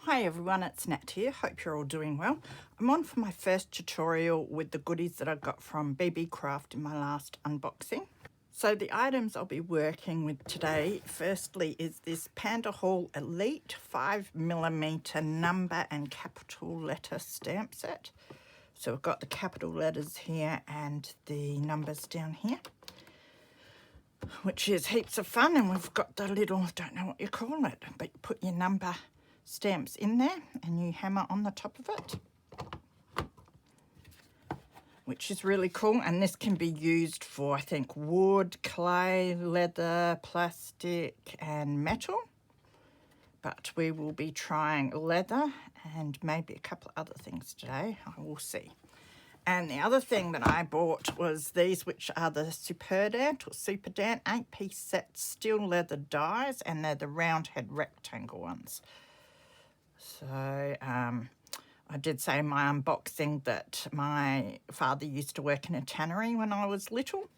Hi everyone, it's Nat here. Hope you're all doing well. I'm on for my first tutorial with the goodies that I got from Beebeecraft in my last unboxing. So the items I'll be working with today, firstly, is this Panda Hall Elite 5mm number and capital letter stamp set. So we've got the capital letters here and the numbers down here, which is heaps of fun. And we've got the little, I don't know what you call it, but you put your number stamps in there and you hammer on the top of it, which is really cool. And this can be used for, I think, wood, clay, leather, plastic and metal, but we will be trying leather and maybe a couple of other things today. I will see. And the other thing that I bought was these, which are the Superdant or Superdant 8-piece set steel leather dies, and they're the round head rectangle ones. So I did say in my unboxing that my father used to work in a tannery when I was little,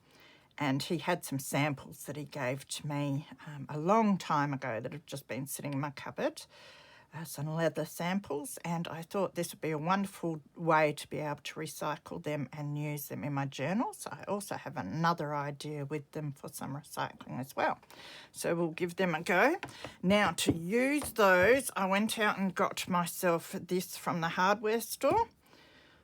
and he had some samples that he gave to me a long time ago that have just been sitting in my cupboard, some leather samples, and I thought this would be a wonderful way to be able to recycle them and use them in my journals. I also have another idea with them for some recycling as well. So we'll give them a go. Now, to use those, I went out and got myself this from the hardware store.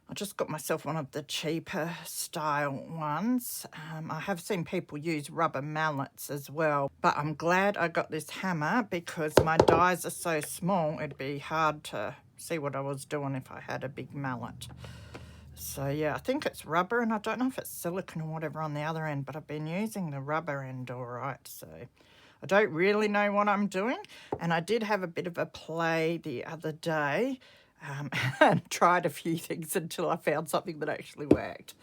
I just got myself one of the cheaper style ones. I have seen people use rubber mallets as well, but I'm glad I got this hammer because my dies are so small, it'd be hard to see what I was doing if I had a big mallet. So yeah, I think it's rubber, and I don't know if it's silicone or whatever on the other end, but I've been using the rubber end all right, so I don't really know what I'm doing. And I did have a bit of a play the other day, and tried a few things until I found something that actually worked.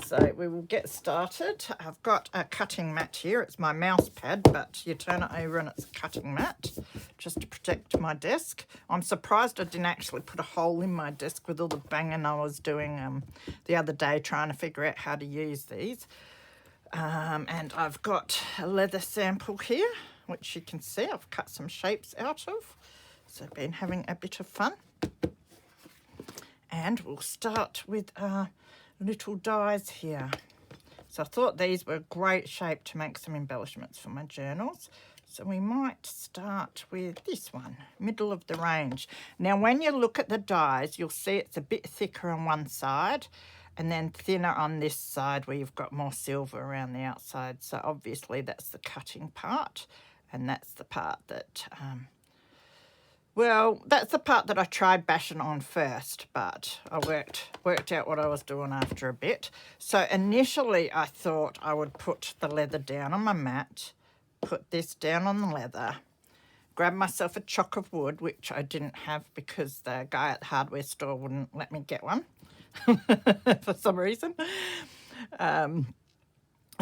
So we will get started. I've got a cutting mat here. It's my mouse pad, but you turn it over and it's a cutting mat just to protect my desk. I'm surprised I didn't actually put a hole in my desk with all the banging I was doing the other day trying to figure out how to use these. And I've got a leather sample here, which you can see I've cut some shapes out of. So I've been having a bit of fun. And we'll start with our little dies here. So I thought these were a great shape to make some embellishments for my journals. So we might start with this one, middle of the range. Now, when you look at the dies, you'll see it's a bit thicker on one side and then thinner on this side where you've got more silver around the outside. So obviously that's the cutting part, and that's the part that... well, that's the part that I tried bashing on first, but I worked out what I was doing after a bit. So initially I thought I would put the leather down on my mat, put this down on the leather, grab myself a chock of wood, which I didn't have because the guy at the hardware store wouldn't let me get one for some reason.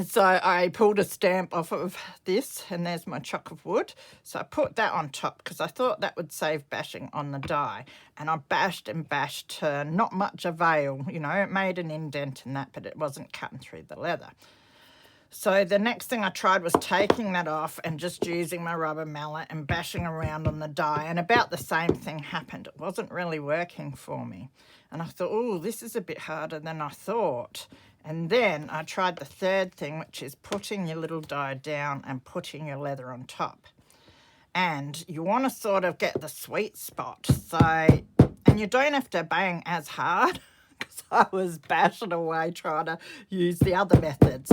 So I pulled a stamp off of this, and there's my chock of wood. So I put that on top because I thought that would save bashing on the die. And I bashed and bashed to not much avail. You know, it made an indent in that, but it wasn't cutting through the leather. So the next thing I tried was taking that off and just using my rubber mallet and bashing around on the die. And about the same thing happened. It wasn't really working for me. And I thought, oh, this is a bit harder than I thought. And then I tried the third thing, which is putting your little die down and putting your leather on top. And you want to sort of get the sweet spot. So, and you don't have to bang as hard because I was bashing away trying to use the other methods.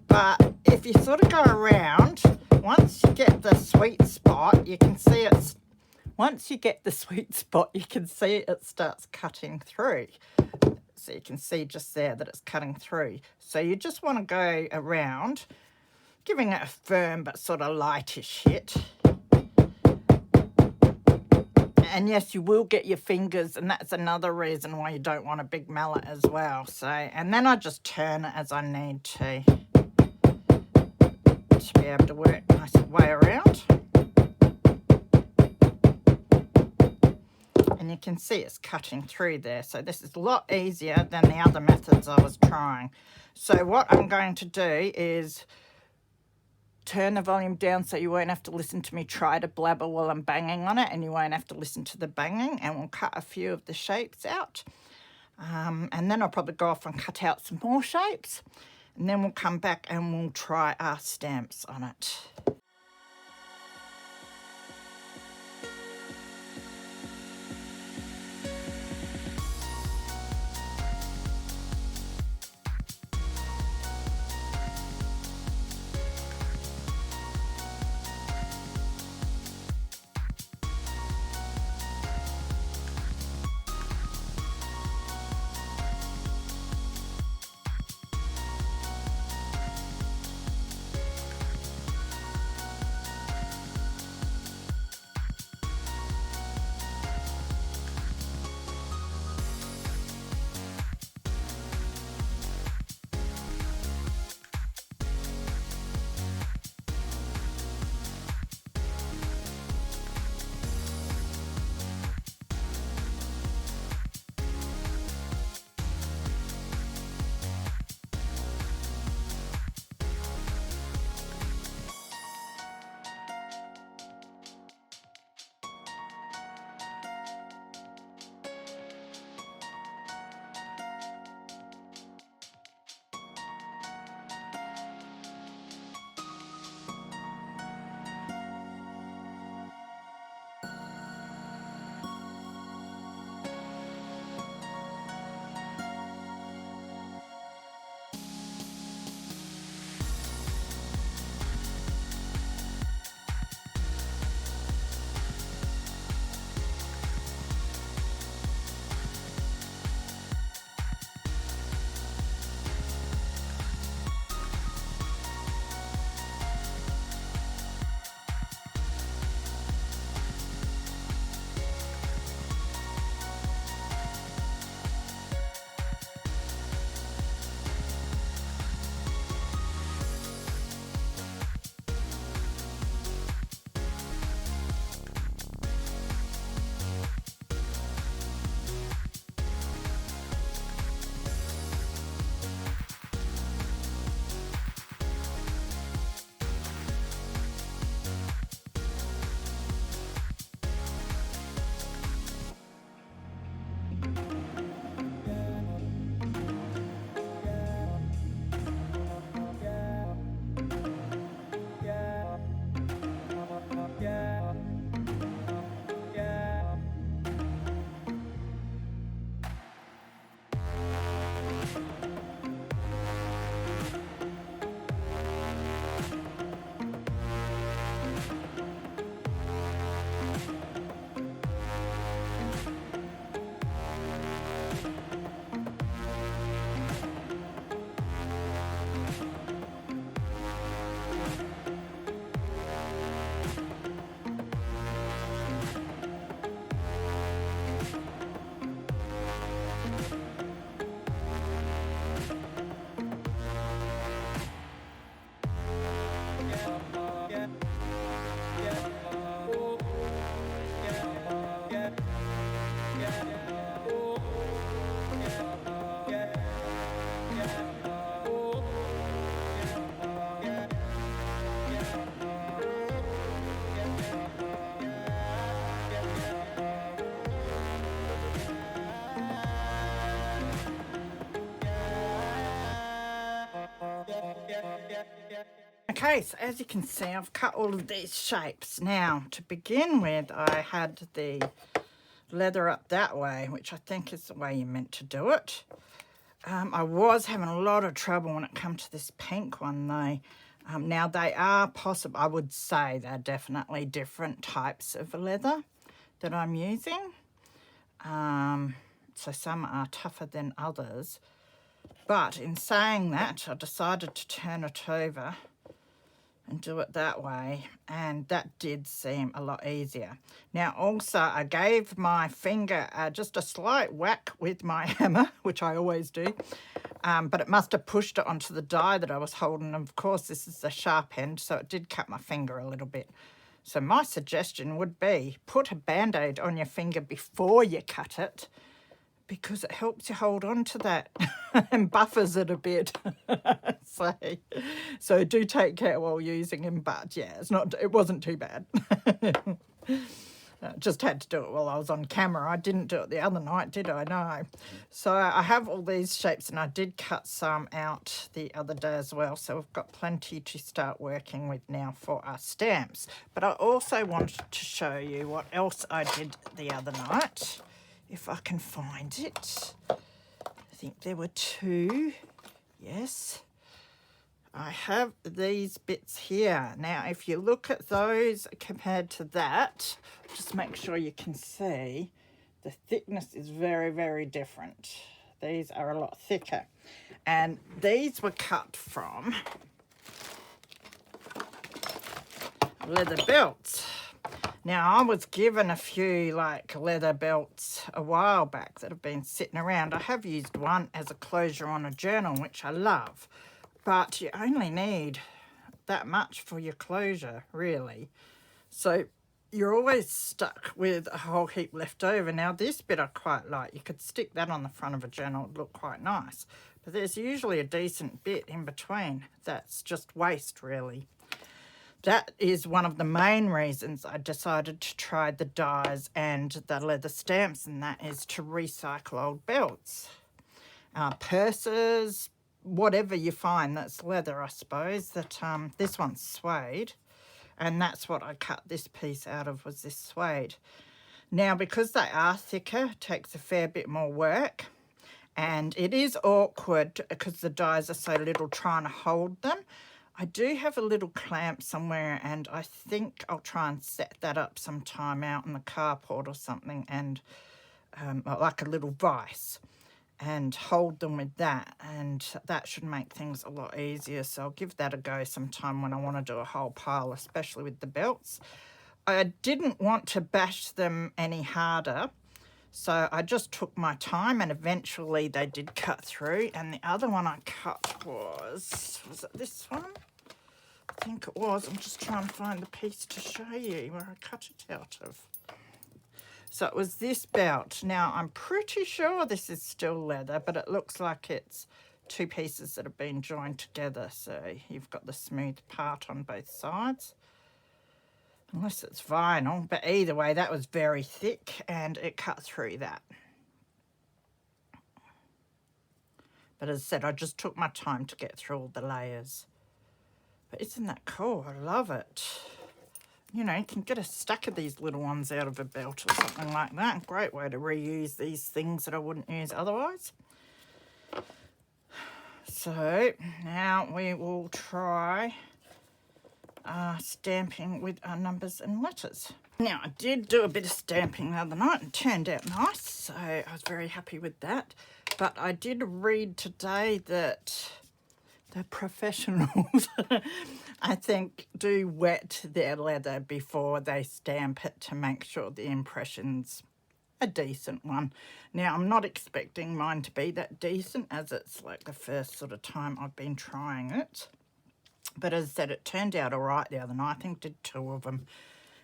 But if you sort of go around, once you get the sweet spot, you can see it starts cutting through. So you can see just there that it's cutting through. So you just want to go around, giving it a firm but sort of lightish hit. And yes, you will get your fingers, and that's another reason why you don't want a big mallet as well. So, and then I just turn it as I need to be able to work my way around. And you can see it's cutting through there. So this is a lot easier than the other methods I was trying. So what I'm going to do is turn the volume down so you won't have to listen to me try to blabber while I'm banging on it, and you won't have to listen to the banging, and we'll cut a few of the shapes out. And then I'll probably go off and cut out some more shapes, and then we'll come back and we'll try our stamps on it. Okay, so as you can see, I've cut all of these shapes. Now, to begin with, I had the leather up that way, which I think is the way you're meant to do it. I was having a lot of trouble when it comes to this pink one, though. Now, they are possible, I would say they're definitely different types of leather that I'm using. So some are tougher than others. But in saying that, I decided to turn it over and do it that way, and that did seem a lot easier. Now also I gave my finger just a slight whack with my hammer, which I always do, but it must have pushed it onto the die that I was holding. Of course this is the sharp end, so it did cut my finger a little bit. So my suggestion would be put a band-aid on your finger before you cut it, because it helps you hold on to that and buffers it a bit. So do take care while using them, but yeah, it wasn't too bad. Just had to do it while I was on camera. I didn't do it the other night, did I? No. So I have all these shapes, and I did cut some out the other day as well. So we've got plenty to start working with now for our stamps. But I also wanted to show you what else I did the other night, if I can find it. I think there were two. Yes. I have these bits here. Now, if you look at those compared to that, just make sure you can see the thickness is very, very different. These are a lot thicker. And these were cut from leather belts. Now, I was given a few like leather belts a while back that have been sitting around. I have used one as a closure on a journal, which I love. But you only need that much for your closure, really. So you're always stuck with a whole heap left over. Now, this bit I quite like. You could stick that on the front of a journal. It'd look quite nice. But there's usually a decent bit in between. That's just waste, really. That is one of the main reasons I decided to try the dies and the leather stamps, and that is to recycle old belts. Purses, whatever you find that's leather, I suppose. That this one's suede, and that's what I cut this piece out of, was this suede. Now, because they are thicker, it takes a fair bit more work, and it is awkward because the dies are so little trying to hold them. I do have a little clamp somewhere, and I think I'll try and set that up sometime out in the carport or something, and like a little vise, and hold them with that, and that should make things a lot easier. So I'll give that a go sometime when I want to do a whole pile, especially with the belts. I didn't want to bash them any harder, so I just took my time, and eventually they did cut through. And the other one I cut was it this one? I think it was. I'm just trying to find the piece to show you where I cut it out of. So it was this belt. Now, I'm pretty sure this is still leather, but it looks like it's two pieces that have been joined together. So you've got the smooth part on both sides, unless it's vinyl. But either way, that was very thick, and it cut through that. But as I said, I just took my time to get through all the layers. But isn't that cool? I love it. You know, you can get a stack of these little ones out of a belt or something like that. Great way to reuse these things that I wouldn't use otherwise. So now we will try stamping with our numbers and letters. Now, I did do a bit of stamping the other night and it turned out nice, so I was very happy with that. But I did read today that the professionals, I think, do wet their leather before they stamp it to make sure the impression's a decent one. Now, I'm not expecting mine to be that decent, as it's like the first sort of time I've been trying it. But as I said, it turned out all right the other night. I think did two of them,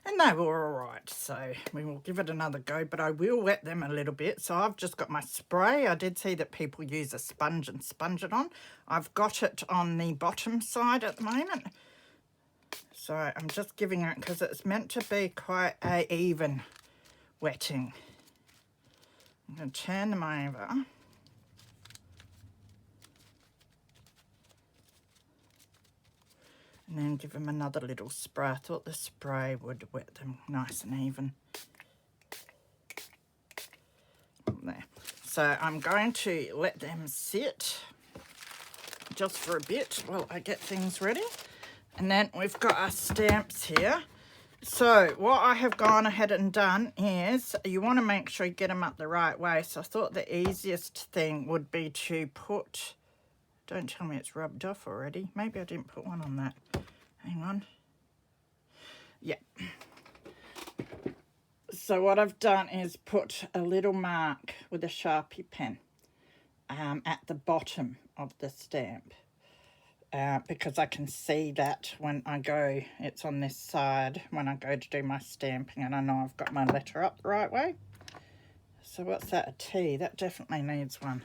and they were all right. So we will give it another go, but I will wet them a little bit. So I've just got my spray. I did see that people use a sponge and sponge it on. I've got it on the bottom side at the moment. So I'm just giving it, because it's meant to be quite a even wetting. I'm going to turn them over. And then give them another little spray. I thought the spray would wet them nice and even. There. So I'm going to let them sit just for a bit while I get things ready. And then we've got our stamps here. So what I have gone ahead and done is, you want to make sure you get them up the right way. So I thought the easiest thing would be to put, don't tell me it's rubbed off already. Maybe I didn't put one on that. Hang on. Yeah. So what I've done is put a little mark with a Sharpie pen at the bottom of the stamp. Because I can see that when I go, it's on this side when I go to do my stamping, and I know I've got my letter up the right way. So what's that, a T? That definitely needs one.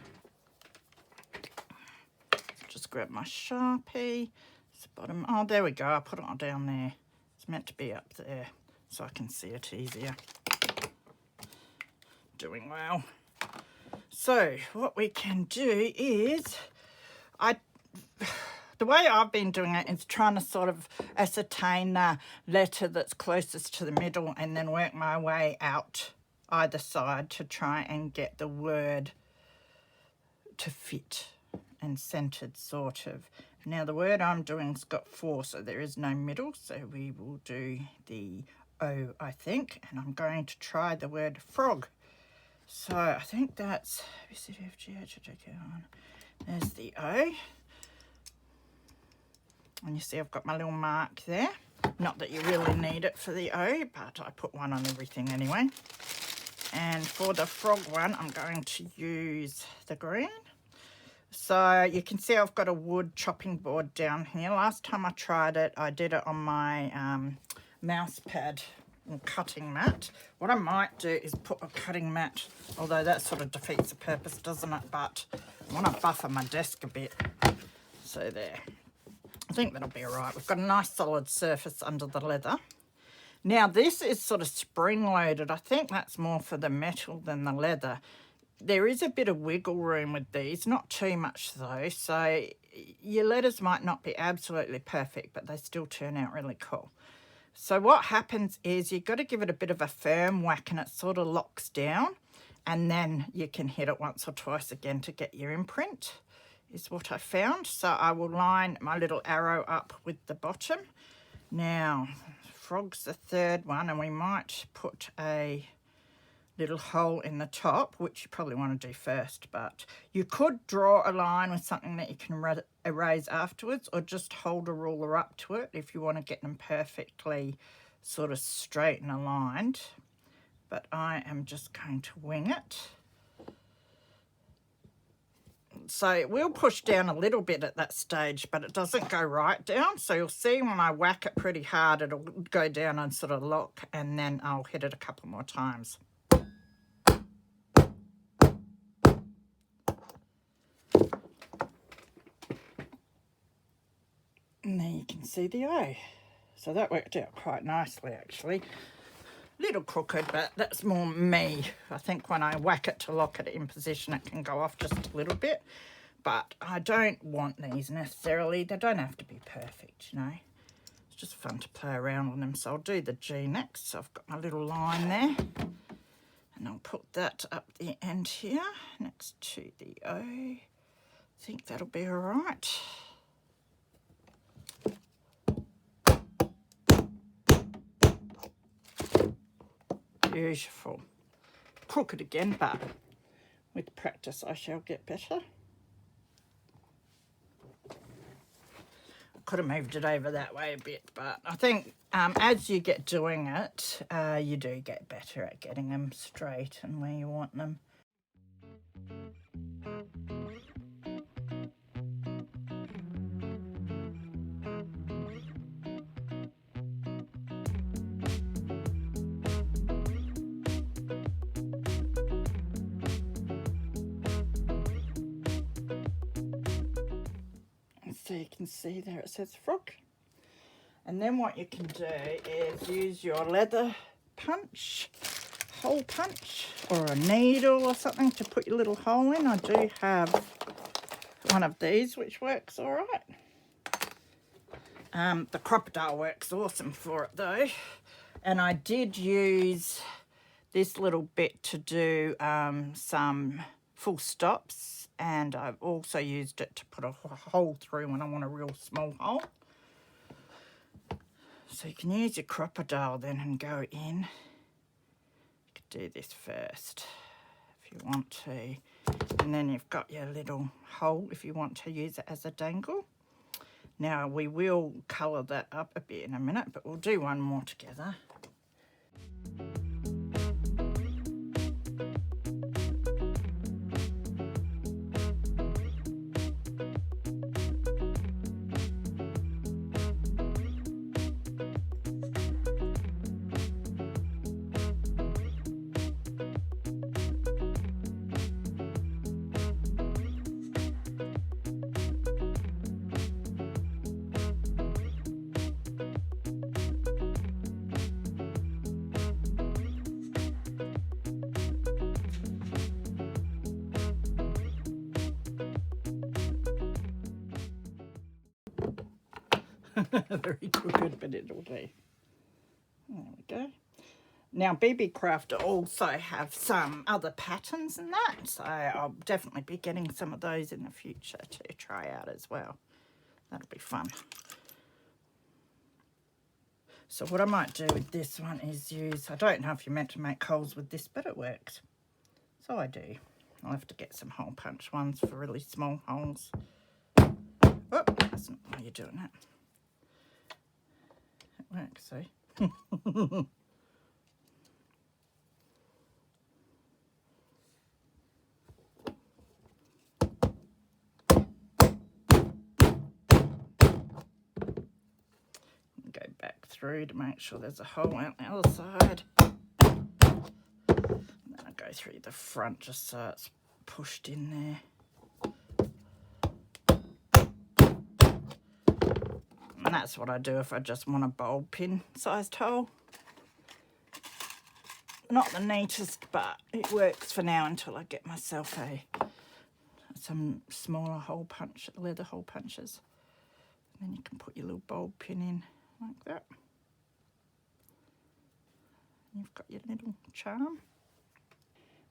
Just grab my Sharpie. It's the bottom. Oh, there we go. I put it on down there. It's meant to be up there so I can see it easier. Doing well. So what we can do is, the way I've been doing it is trying to sort of ascertain the letter that's closest to the middle and then work my way out either side to try and get the word to fit and centered, sort of. Now the word I'm doing's got 4, so there is no middle, so we will do the O, I think, and I'm going to try the word frog. So I think that's there's the O. And you see I've got my little mark there. Not that you really need it for the O, but I put one on everything anyway. And for the frog one, I'm going to use the green. So you can see I've got a wood chopping board down here. Last time I tried it, I did it on my mouse pad and cutting mat. What I might do is put a cutting mat, although that sort of defeats the purpose, doesn't it? But I want to buffer my desk a bit. So there. I think that'll be all right. We've got a nice solid surface under the leather. Now this is sort of spring-loaded. I think that's more for the metal than the leather. There is a bit of wiggle room with these, not too much though, so your letters might not be absolutely perfect, but they still turn out really cool. So what happens is you've got to give it a bit of a firm whack and it sort of locks down, and then you can hit it once or twice again to get your imprint, is what I found. So I will line my little arrow up with the bottom. Now, frog's the third one, and we might put a little hole in the top, which you probably want to do first, but you could draw a line with something that you can erase afterwards, or just hold a ruler up to it if you want to get them perfectly sort of straight and aligned. But I am just going to wing it. So it will push down a little bit at that stage, but it doesn't go right down. So you'll see when I whack it pretty hard, it'll go down and sort of lock, and then I'll hit it a couple more times. And there you can see the O. So that worked out quite nicely, actually. Little crooked, but that's more me. I think when I whack it to lock it in position, it can go off just a little bit. But I don't want these necessarily. They don't have to be perfect, you know. It's just fun to play around on them. So I'll do the G next. So I've got my little line there. And I'll put that up the end here, next to the O. I think that'll be all right. Beautiful. Crooked again, but with practice I shall get better. I could have moved it over that way a bit, but I think as you get doing it, you do get better at getting them straight and where you want them. So you can see there it says frog. And then what you can do is use your leather punch, hole punch, or a needle or something to put your little hole in. I do have one of these which works all right. The crocodile works awesome for it though. And I did use this little bit to do some full stops. And I've also used it to put a hole through when I want a real small hole. So you can use your crocodile then and go in. You could do this first if you want to. And then you've got your little hole if you want to use it as a dangle. Now we will colour that up a bit in a minute, but we'll do one more together. Very crooked, but it'll do. There we go. Now, Beebeecraft also have some other patterns and that, so I'll definitely be getting some of those in the future to try out as well. That'll be fun. So what I might do with this one is use, I don't know if you're meant to make holes with this, but it works. So I do. I'll have to get some hole punch ones for really small holes. Oh, that's not why you're doing that. It works, see? Go back through to make sure there's a hole out the other side. And then I go through the front just so it's pushed in there. And that's what I do if I just want a bulb pin sized hole. Not the neatest, but it works for now until I get myself some smaller hole punch, leather hole punches. And then you can put your little bulb pin in like that. You've got your little charm.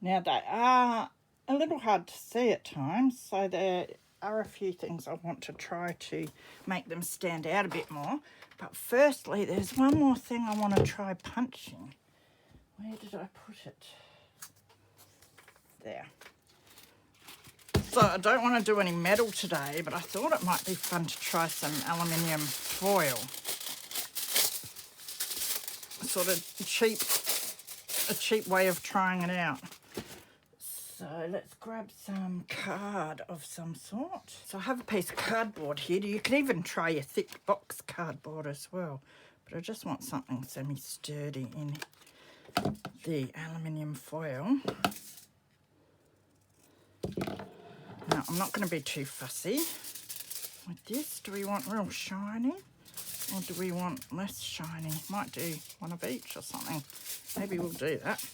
Now they are a little hard to see at times, so there are a few things I want to try to make them stand out a bit more. But firstly, there's one more thing I want to try punching. Where did I put it? There. So I don't want to do any metal today, but I thought it might be fun to try some aluminium foil. Sort of a cheap way of trying it out. So let's grab some card of some sort. So I have a piece of cardboard here. You can even try your thick box cardboard as well. But I just want something semi-sturdy in the aluminium foil. Now, I'm not going to be too fussy with this. Do we want real shiny or do we want less shiny? Might do one of each or something. Maybe we'll do that.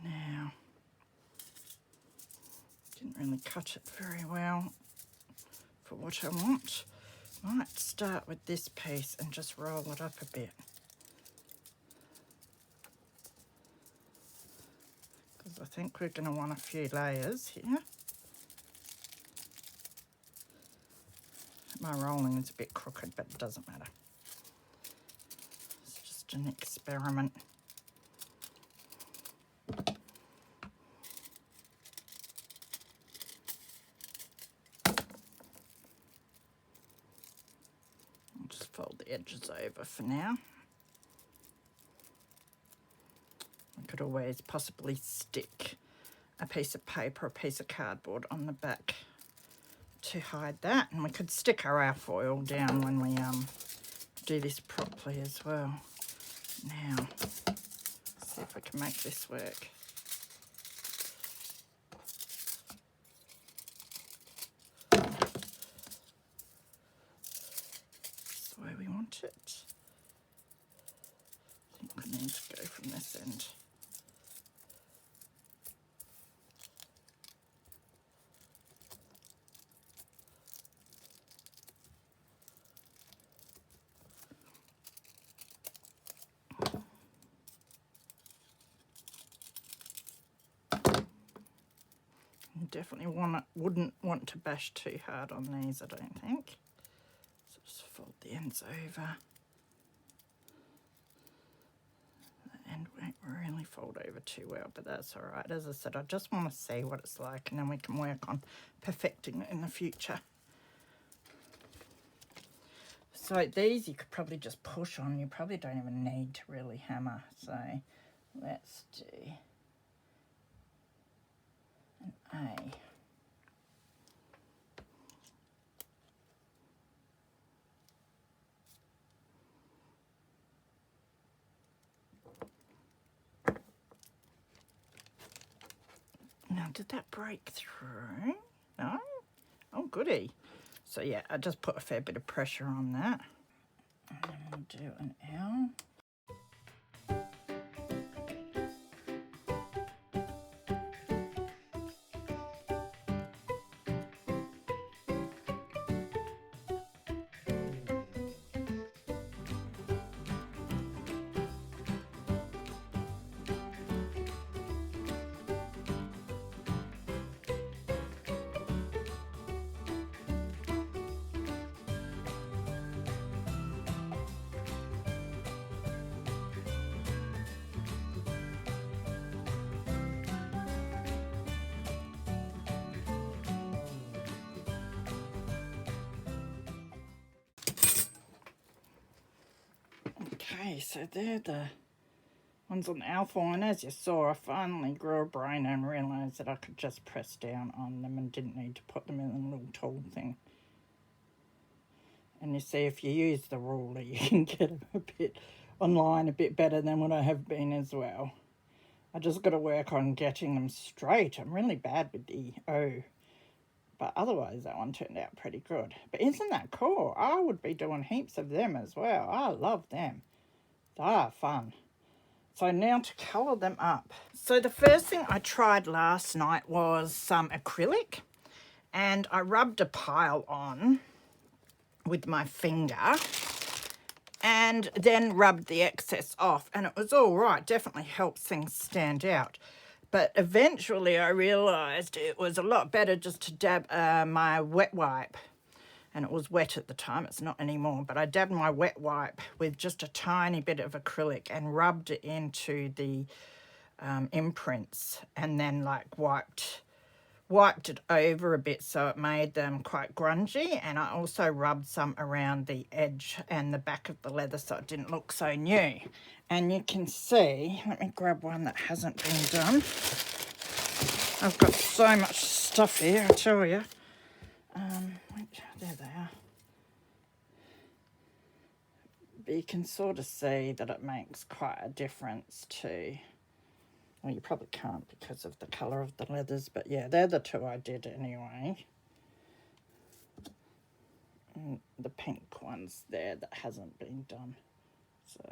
Now, didn't really cut it very well for what I want. Might start with this piece and just roll it up a bit. Because I think we're going to want a few layers here. My rolling is a bit crooked, but it doesn't matter. It's just an experiment. I'll just fold the edges over for now. I could always possibly stick a piece of paper, a piece of cardboard on the back to hide that, and we could stick our alfoil down when we do this properly as well. Now, let's see if we can make this work. That's the way we want it. I think we need to go from this end. Definitely wouldn't want to bash too hard on these, I don't think. So just fold the ends over. The end won't really fold over too well, but that's all right. As I said, I just want to see what it's like, and then we can work on perfecting it in the future. So these you could probably just push on. You probably don't even need to really hammer. So let's do an A. Now, did that break through? No? Oh, goody. So yeah, I just put a fair bit of pressure on that. And then we'll do an owl. Okay, so they're the ones on the alpha, and as you saw, I finally grew a brain and realised that I could just press down on them and didn't need to put them in a little tool thing. And you see, if you use the ruler, you can get them a bit online a bit better than what I have been as well. I just got to work on getting them straight. I'm really bad with the O, but otherwise that one turned out pretty good. But isn't that cool? I would be doing heaps of them as well. I love them. They are fun. So now to colour them up. So the first thing I tried last night was some acrylic, and I rubbed a pile on with my finger and then rubbed the excess off, and it was all right. Definitely helps things stand out. But eventually I realised it was a lot better just to dab my wet wipe. And it was wet at the time, it's not anymore, but I dabbed my wet wipe with just a tiny bit of acrylic and rubbed it into the imprints, and then like wiped it over a bit so it made them quite grungy. And I also rubbed some around the edge and the back of the leather so it didn't look so new. And you can see, let me grab one that hasn't been done. I've got so much stuff here, I tell you. There they are. But you can sort of see that it makes quite a difference too. Well, you probably can't because of the colour of the leathers, but yeah, they're the two I did anyway. And the pink one's there that hasn't been done. So,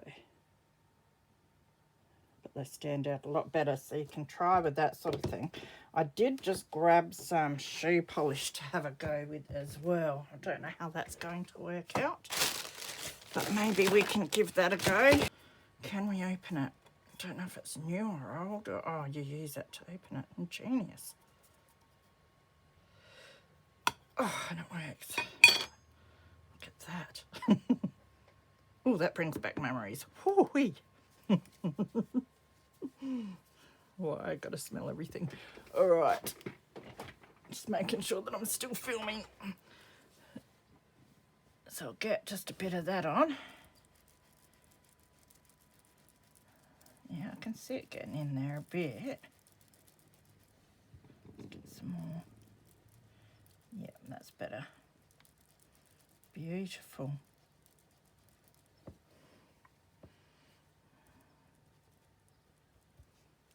but they stand out a lot better, so you can try with that sort of thing. I did just grab some shoe polish to have a go with as well. I don't know how that's going to work out, but maybe we can give that a go. Can we open it? I don't know if it's new or old. Or, oh, you use it to open it. Ingenious. Oh, and it works. Look at that. Oh, that brings back memories. Whoo-wee. Well, I gotta smell everything. All right. Just making sure that I'm still filming. So I'll get just a bit of that on. Yeah, I can see it getting in there a bit. Let's get some more. Yeah, that's better. Beautiful.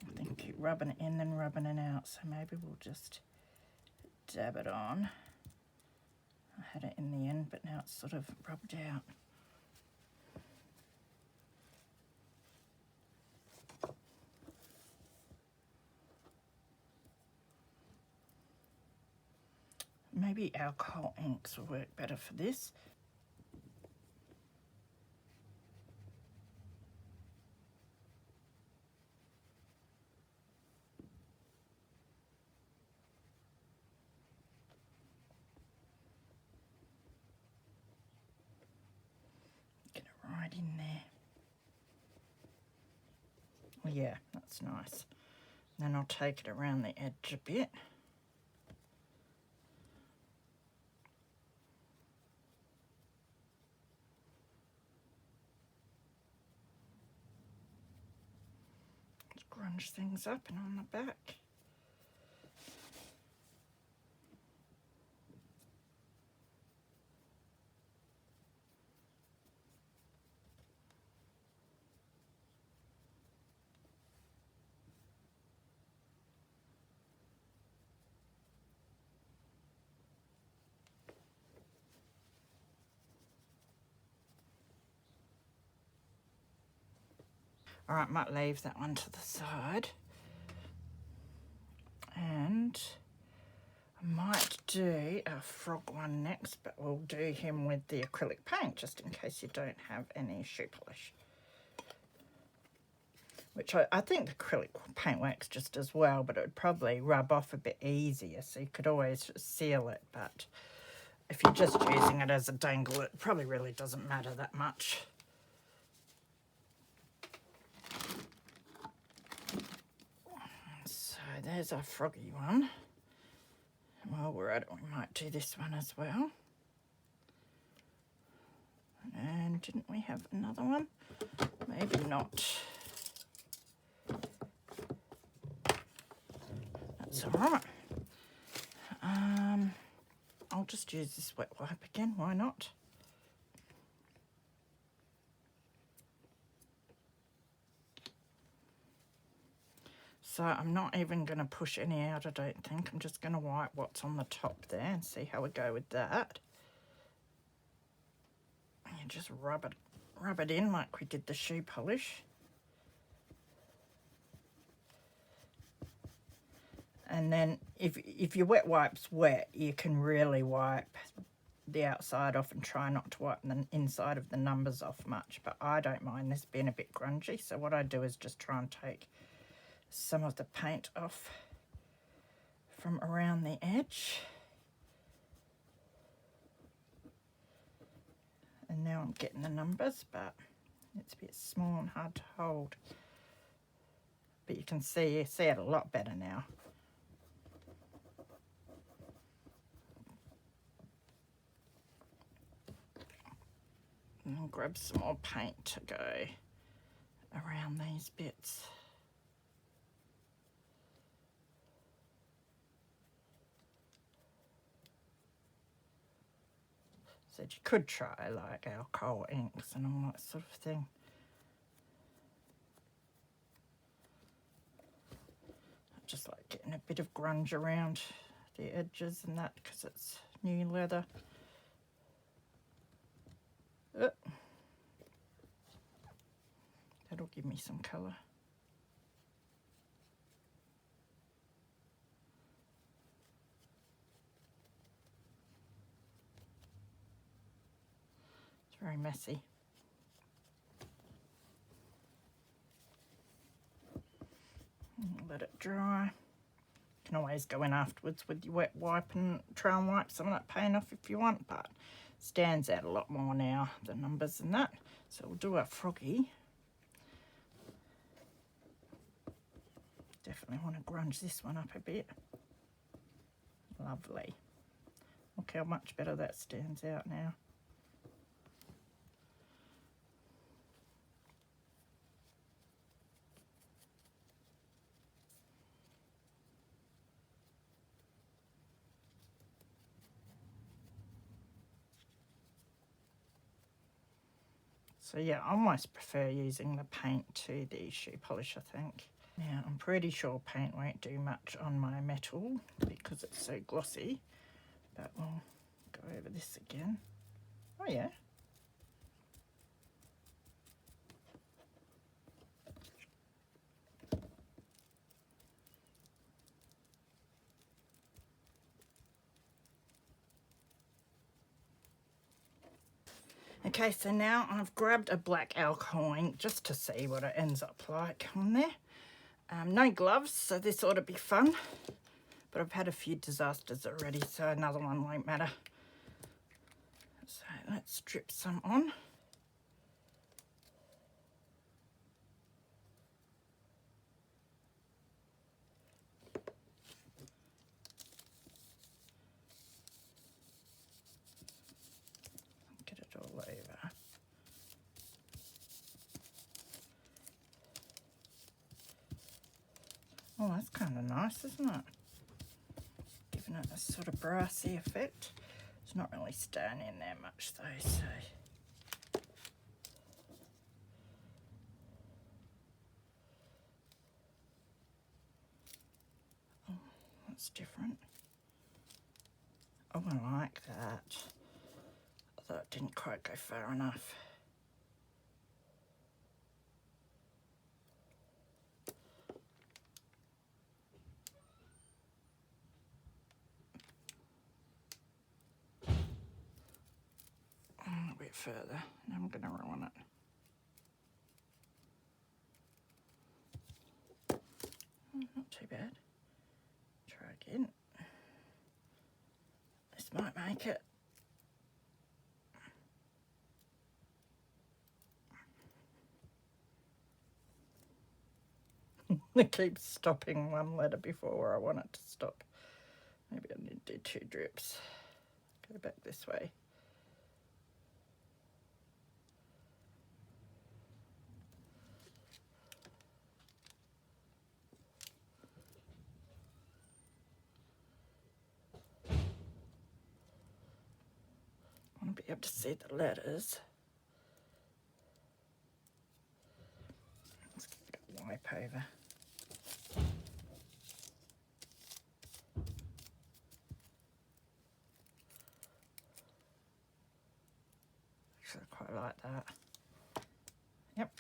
I think keep rubbing it in and rubbing it out, so maybe we'll just dab it on. I had it in the end, but now it's sort of rubbed out. Maybe alcohol inks will work better for this. Get it right in there. Well, yeah, that's nice. Then I'll take it around the edge a bit. Grunge things up and on the back. All right, might leave that one to the side. And I might do a frog one next, but we'll do him with the acrylic paint just in case you don't have any shoe polish. Which I think the acrylic paint works just as well, but it would probably rub off a bit easier, so you could always seal it. But if you're just using it as a dangle, it probably really doesn't matter that much. So there's our froggy one. And while we're at it, we might do this one as well. And didn't we have another one? Maybe not. That's all right. I'll just use this wet wipe again, why not? So I'm not even going to push any out, I don't think. I'm just going to wipe what's on the top there and see how we go with that. And just rub it in like we did the shoe polish. And then if your wet wipe's wet, you can really wipe the outside off and try not to wipe the inside of the numbers off much. But I don't mind this being a bit grungy, so what I do is just try and take some of the paint off from around the edge. And now I'm getting the numbers, but it's a bit small and hard to hold. But you can see it a lot better now. And I'll grab some more paint to go around these bits. So you could try like alcohol inks and all that sort of thing. I just like getting a bit of grunge around the edges and that because it's new leather. That'll give me some colour. It's very messy. Let it dry. You can always go in afterwards with your wet wipe and try and wipe some of that paint off if you want, but it stands out a lot more now, the numbers and that. So we'll do our froggy. Definitely want to grunge this one up a bit. Lovely. Look how much better that stands out now. So yeah, I almost prefer using the paint to the shoe polish, I think. Now, I'm pretty sure paint won't do much on my metal because it's so glossy, but we'll go over this again. Oh yeah. Okay, so now I've grabbed a black alcohol ink just to see what it ends up like on there. No gloves, so this ought to be fun. But I've had a few disasters already, so another one won't matter. So let's strip some on. Get it all over. Oh, that's kind of nice, isn't it? Giving it a sort of brassy effect. It's not really staying in there much though, so. Oh, that's different. Oh, I like that. Although it didn't quite go far enough. bit further. I'm going to ruin it. Not too bad. Try again. This might make it. It keeps stopping one letter before I want it to stop. Maybe I need to do 2 drips. Go back this way. I want to be able to see the letters. Let's get a wipe over. Actually, I quite like that. Yep,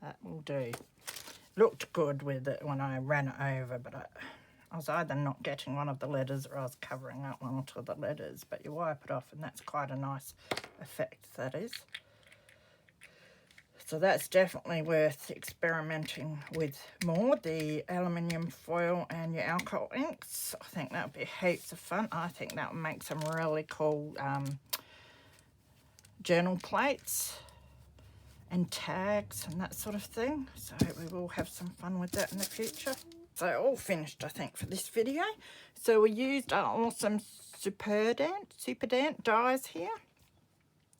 that will do. Looked good with it when I ran it over, but I was either not getting one of the letters or I was covering up one of the letters. But you wipe it off and that's quite a nice effect, that is. So that's definitely worth experimenting with more, the aluminium foil and your alcohol inks. I think that would be heaps of fun. I think that would make some really cool journal plates and tags and that sort of thing. So we will have some fun with that in the future. So all finished, I think, for this video. So we used our awesome Superdant dies here.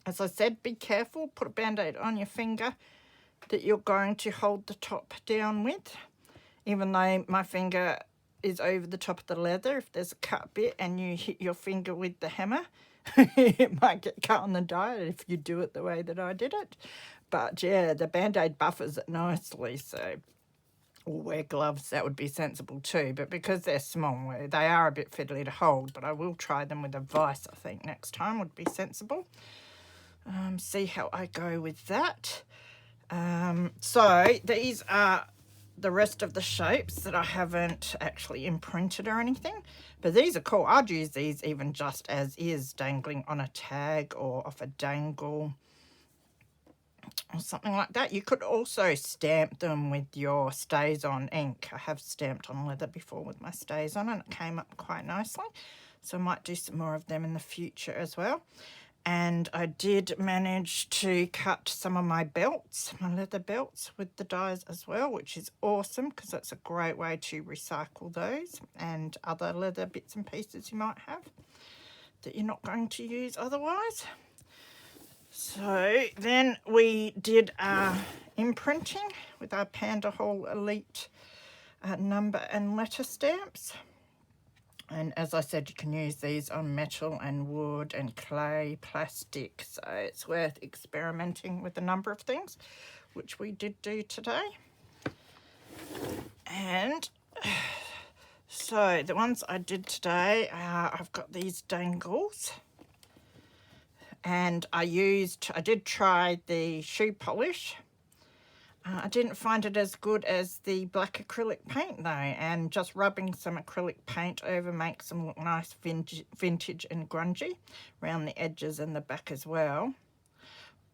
As I said, be careful, put a band-aid on your finger that you're going to hold the top down with. Even though my finger is over the top of the leather, if there's a cut bit and you hit your finger with the hammer, it might get cut on the die if you do it the way that I did it. But yeah, the band-aid buffers it nicely, so or wear gloves, that would be sensible too. But because they're small, they are a bit fiddly to hold, but I will try them with a vise, I think, next time would be sensible. See how I go with that. So these are the rest of the shapes that I haven't actually imprinted or anything, but these are cool. I'd use these even just as is, dangling on a tag or off a dangle or something like that. You could also stamp them with your stays on ink. I have stamped on leather before with my stays on and it came up quite nicely, so I might do some more of them in the future as well. And I did manage to cut some of my belts, my leather belts, with the dies as well, which is awesome because that's a great way to recycle those and other leather bits and pieces you might have that you're not going to use otherwise. So then we did our imprinting with our Panda Hall Elite number and letter stamps. And as I said, you can use these on metal and wood and clay, plastic. So it's worth experimenting with a number of things, which we did do today. And so the ones I did today, I've got these dangles. And I did try the shoe polish. I didn't find it as good as the black acrylic paint though, and just rubbing some acrylic paint over makes them look nice, vintage and grungy around the edges and the back as well.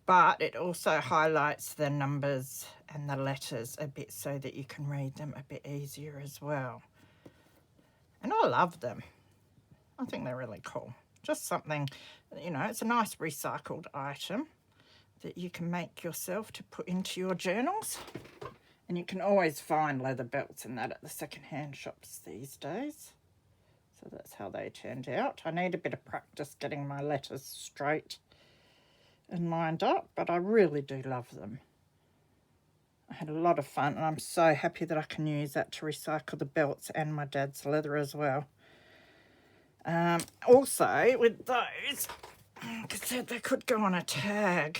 But it also highlights the numbers and the letters a bit so that you can read them a bit easier as well. And I love them. I think they're really cool. Just something, you know, it's a nice recycled item that you can make yourself to put into your journals. And you can always find leather belts and that at the second-hand shops these days. So that's how they turned out. I need a bit of practice getting my letters straight and lined up, but I really do love them. I had a lot of fun and I'm so happy that I can use that to recycle the belts and my dad's leather as well. Also with those, like I said, they could go on a tag.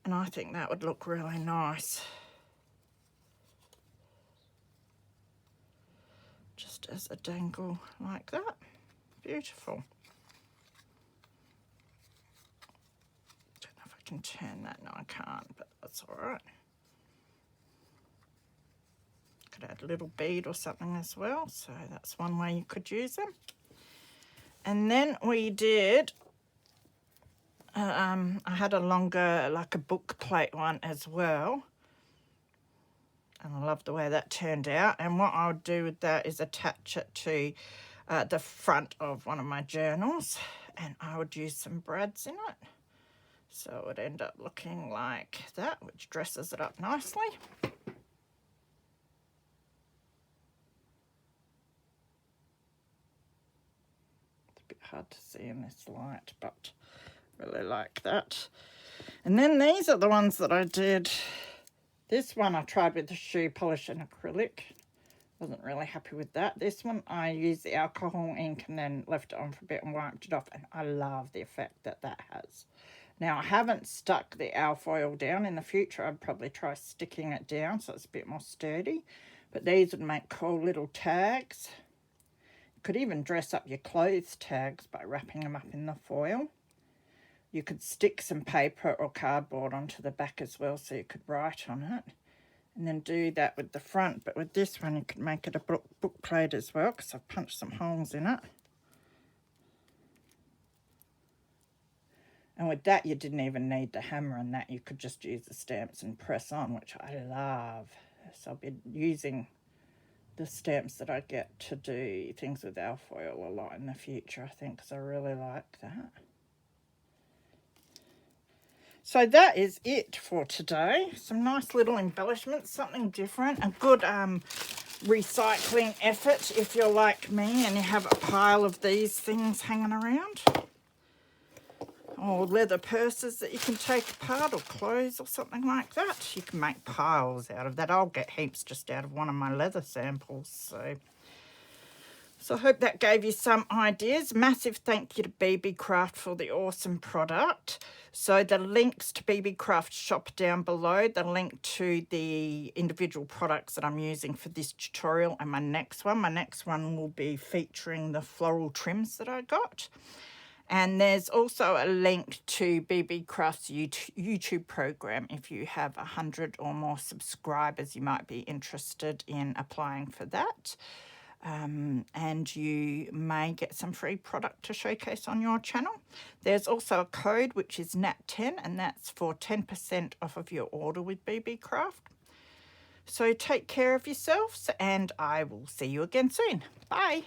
And I think that would look really nice. Just as a dangle like that. Beautiful. Don't know if I can turn that. No, I can't, but that's all right. Could add a little bead or something as well. So that's one way you could use them. And then we did I had a longer, like a book plate one as well. And I love the way that turned out. And what I'll do with that is attach it to the front of one of my journals. And I would use some brads in it. So it would end up looking like that, which dresses it up nicely. It's a bit hard to see in this light, but really like that. And then these are the ones that I did. This one I tried with the shoe polish and acrylic. Wasn't really happy with that. This one I used the alcohol ink and then left it on for a bit and wiped it off, and I love the effect that that has. Now I haven't stuck the alfoil down. In the future I'd probably try sticking it down so it's a bit more sturdy, but these would make cool little tags. You could even dress up your clothes tags by wrapping them up in the foil. You could stick some paper or cardboard onto the back as well so you could write on it. And then do that with the front. But with this one, you could make it a book plate as well, because I've punched some holes in it. And with that, you didn't even need the hammer and that. You could just use the stamps and press on, which I love. So I'll be using the stamps that I get to do things with alfoil a lot in the future, I think, because I really like that. So that is it for today. Some nice little embellishments, something different, a good recycling effort if you're like me and you have a pile of these things hanging around. Or leather purses that you can take apart, or clothes or something like that. You can make piles out of that. I'll get heaps just out of one of my leather samples. So I hope that gave you some ideas. Massive thank you to Beebeecraft for the awesome product. So the links to Beebeecraft shop down below, the link to the individual products that I'm using for this tutorial and my next one. My next one will be featuring the floral trims that I got. And there's also a link to Beebeecraft's YouTube program. If you have 100 or more subscribers, you might be interested in applying for that. And you may get some free product to showcase on your channel. There's also a code which is NAT10, and that's for 10% off of your order with Beebeecraft. So take care of yourselves, and I will see you again soon. Bye.